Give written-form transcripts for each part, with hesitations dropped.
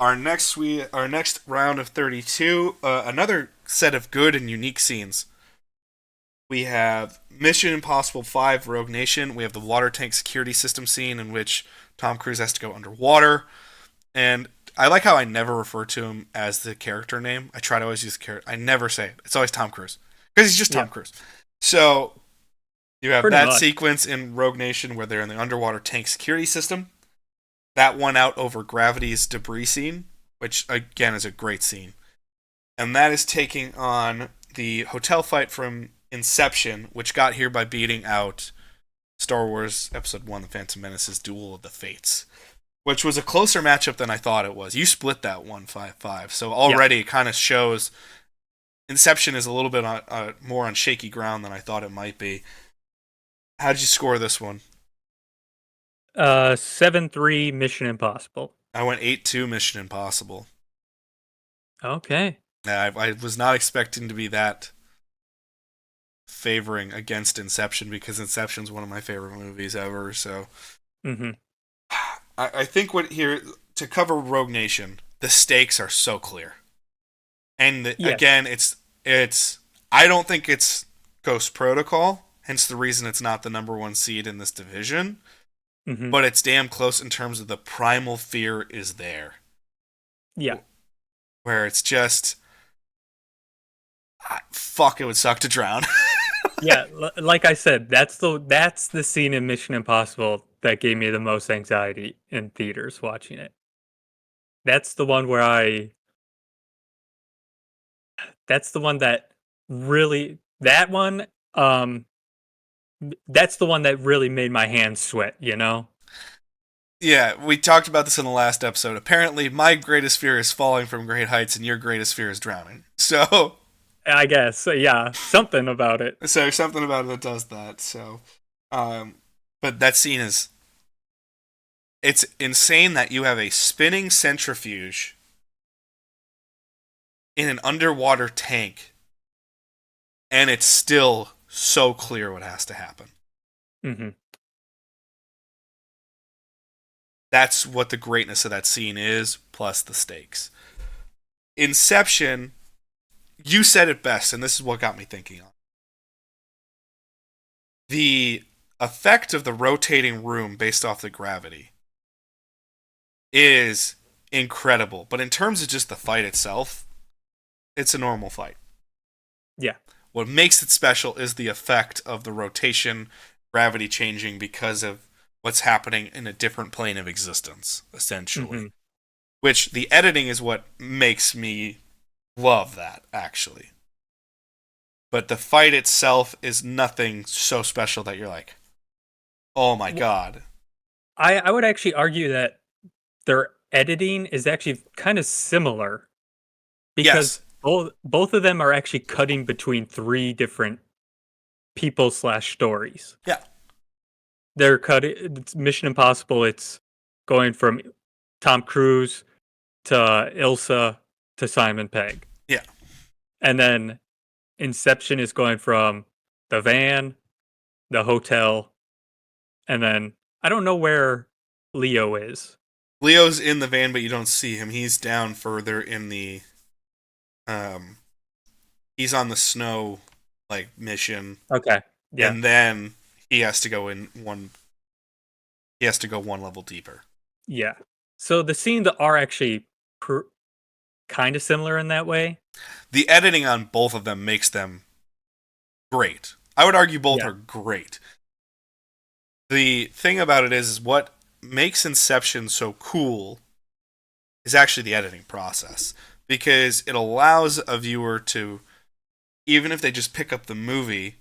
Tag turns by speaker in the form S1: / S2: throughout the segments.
S1: our next round of 32, another set of good and unique scenes. We have Mission Impossible 5 Rogue Nation. We have the water tank security system scene in which Tom Cruise has to go underwater. And I like how I never refer to him as the character name. I try to always use the character. I never say it. It's always Tom Cruise. Because he's just Tom
S2: Yeah,
S1: Cruise. So you have
S2: pretty
S1: that
S2: much.
S1: sequence in Rogue Nation where they're in the underwater tank security system. That won out over Gravity's debris scene, which again is a great scene. And that is taking on the hotel fight from Inception, which got here by beating out Star Wars Episode 1, The Phantom Menace's Duel of the Fates, which was a closer matchup than I thought it was. You split that 1-5-5, so
S2: Yeah.
S1: already it kind of shows Inception is a little bit more on shaky ground than I thought it might be. How'd you score this one?
S2: 7-3 Mission Impossible.
S1: I went 8-2 Mission Impossible.
S2: Okay.
S1: I was not expecting to be that favoring against Inception because Inception's one of my favorite movies ever. So
S2: Mm-hmm.
S1: I think what here to cover Rogue Nation, the stakes are so clear, and
S2: Yes.
S1: again, it's I don't think it's Ghost Protocol, hence the reason it's not the number one seed in this division,
S2: Mm-hmm.
S1: but it's damn close in terms of the primal fear is there,
S2: Yeah.
S1: where it's just fuck, it would suck to drown.
S2: Yeah. Like I said, that's the scene in Mission Impossible that gave me the most anxiety in theaters watching it. That's the one where I. That's the one that really. That one. That's the one that really made my hands sweat. You know.
S1: Yeah, we talked about this in the last episode. Apparently, my greatest fear is falling from great heights, and your greatest fear is drowning. So,
S2: I guess. Yeah. Something about it.
S1: so there's something about it that does that. So, um, but that scene is it's insane that you have a spinning centrifuge in an underwater tank, and it's still so clear what has to happen.
S2: Mm-hmm.
S1: That's what the greatness of that scene is, plus the stakes. Inception, you said it best, and this is what got me thinking on. The effect of the rotating room based off the gravity is incredible. But in terms of just the fight itself, it's a normal fight.
S2: Yeah.
S1: What makes it special is the effect of the rotation, gravity changing because of what's happening in a different plane of existence, essentially.
S2: Mm-hmm.
S1: Which the editing is what makes me love that, actually. But the fight itself is nothing so special that you're like, oh my god.
S2: I would actually argue that their editing is actually kind of similar because
S1: Yes.
S2: both of them are actually cutting between three different people slash stories.
S1: Yeah.
S2: They're cutting it's Mission Impossible. It's going from Tom Cruise to Ilsa to Simon Pegg,
S1: Yeah.
S2: and then Inception is going from the van, the hotel, and then I don't know where Leo is.
S1: Leo's in the van, but you don't see him. He's down further in the um he's on the snow like mission.
S2: Okay. Yeah.
S1: And then he has to go he has to go one level deeper.
S2: Yeah. So the scenes are actually kind of similar in that way.
S1: The editing on both of them makes them great. I would argue both
S2: Yeah.
S1: are great. The thing about it is what makes Inception so cool is actually the editing process because it allows a viewer to, even if they just pick up the movie,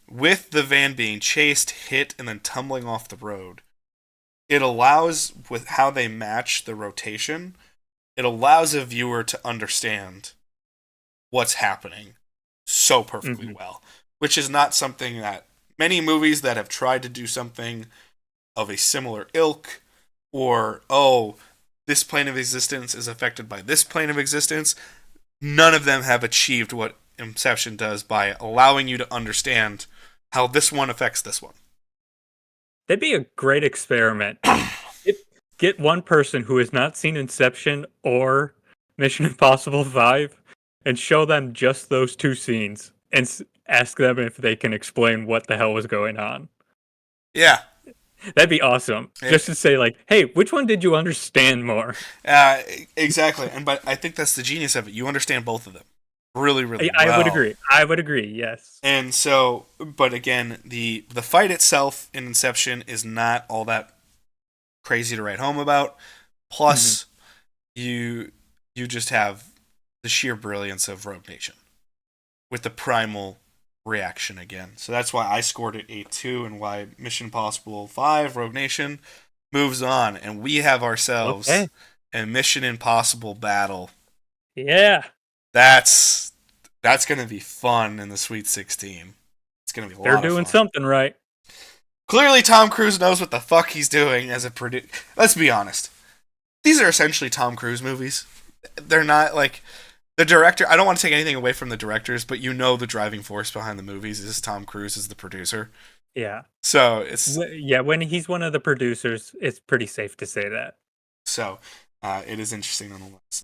S1: with the van being chased, hit, and then tumbling off the road, it allows, with how they match the rotation, it allows a viewer to understand what's happening so perfectly
S2: Mm-hmm.
S1: well, which is not something that many movies that have tried to do something of a similar ilk, or, oh, this plane of existence is affected by this plane of existence, none of them have achieved what Inception does by allowing you to understand how this one affects this one.
S2: That'd be a great experiment. If get one person who has not seen Inception or Mission Impossible 5 and show them just those two scenes and ask them if they can explain what the hell was going on.
S1: Yeah.
S2: That'd be awesome. Just to say, like, hey, which one did you understand more?
S1: Exactly. But I think that's the genius of it. You understand both of them really, really
S2: I
S1: well.
S2: would agree. I would agree, yes.
S1: And so, but again, the fight itself in Inception is not all that crazy to write home about. Plus, you just have the sheer brilliance of Rogue Nation with the primal reaction again. So that's why I scored it 8-2 and why Mission Impossible 5 Rogue Nation moves on, and we have ourselves a Mission Impossible battle.
S2: Yeah.
S1: That's going to be fun in the Sweet 16. It's going to be a lot of fun.
S2: They're doing something right.
S1: Clearly Tom Cruise knows what the fuck he's doing as a producer. Let's be honest. These are essentially Tom Cruise movies. They're not like the director. I don't want to take anything away from the directors, but you know the driving force behind the movies is Tom Cruise as the producer.
S2: Yeah.
S1: So it's
S2: when he's one of the producers, it's pretty safe to say that.
S1: So it is interesting nonetheless.